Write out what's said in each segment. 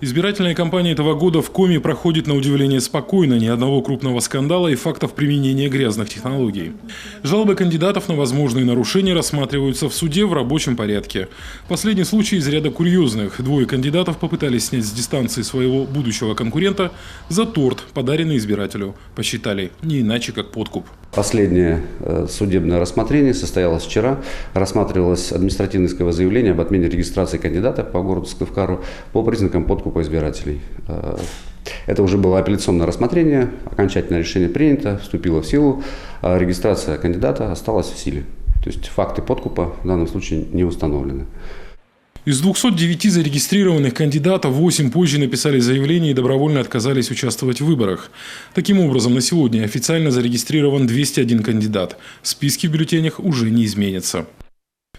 Избирательная кампания этого года в Коми проходит на удивление спокойно, ни одного крупного скандала и фактов применения грязных технологий. Жалобы кандидатов на возможные нарушения рассматриваются в суде в рабочем порядке. Последний случай из ряда курьезных. Двое кандидатов попытались снять с дистанции своего будущего конкурента за торт, подаренный избирателю. Посчитали не иначе, как подкуп. Последнее судебное рассмотрение состоялось вчера. Рассматривалось административное исковое заявление об отмене регистрации кандидата по городу Сыктывкару по признакам подкупа избирателей. Это уже было апелляционное рассмотрение, окончательное решение принято, вступило в силу, а регистрация кандидата осталась в силе. То есть факты подкупа в данном случае не установлены. Из 209 зарегистрированных кандидатов 8 позже написали заявление и добровольно отказались участвовать в выборах. Таким образом, на сегодня официально зарегистрирован 201 кандидат. Списки в бюллетенях уже не изменятся.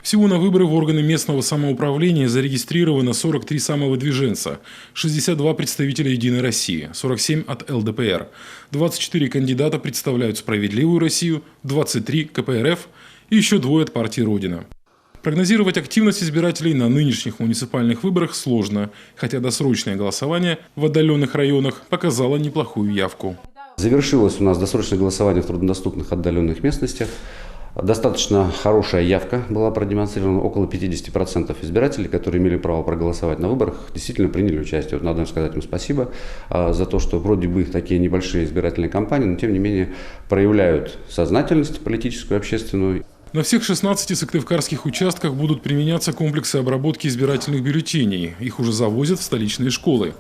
Всего на выборы в органы местного самоуправления зарегистрировано 43 самовыдвиженца, 62 представителя «Единой России», 47 от ЛДПР, 24 кандидата представляют «Справедливую Россию», 23 КПРФ и еще 2 от партии «Родина». Прогнозировать активность избирателей на нынешних муниципальных выборах сложно, хотя досрочное голосование в отдаленных районах показало неплохую явку. Завершилось у нас досрочное голосование в труднодоступных отдаленных местностях. Достаточно хорошая явка была продемонстрирована. Около 50% избирателей, которые имели право проголосовать на выборах, действительно приняли участие. Вот надо сказать им спасибо за то, что вроде бы такие небольшие избирательные кампании, но тем не менее проявляют сознательность политическую, общественную. На всех 16 сыктывкарских участках будут применяться комплексы обработки избирательных бюллетеней. Их уже завозят в столичные школы.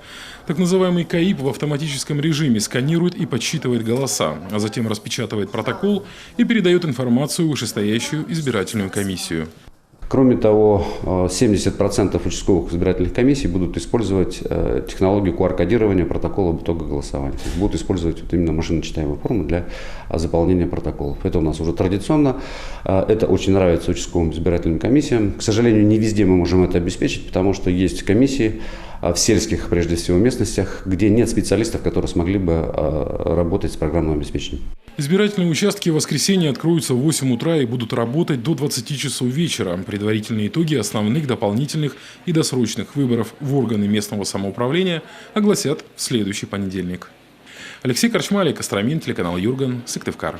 Так называемый КАИП в автоматическом режиме сканирует и подсчитывает голоса, а затем распечатывает протокол и передает информацию в вышестоящую избирательную комиссию. Кроме того, 70% участковых избирательных комиссий будут использовать технологию QR-кодирования протокола об итогах голосования. То есть будут использовать вот именно машиночитаемую форму для заполнения протоколов. Это у нас уже традиционно. Это очень нравится участковым избирательным комиссиям. К сожалению, не везде мы можем это обеспечить, потому что есть комиссии в сельских, прежде всего, местностях, где нет специалистов, которые смогли бы работать с программным обеспечением. Избирательные участки в воскресенье откроются в 8 утра и будут работать до 20 часов вечера. Предварительные итоги основных, дополнительных и досрочных выборов в органы местного самоуправления огласят в следующий понедельник. Алексей Корчмалик, Костромин, телеканал Юрган, Сыктывкар.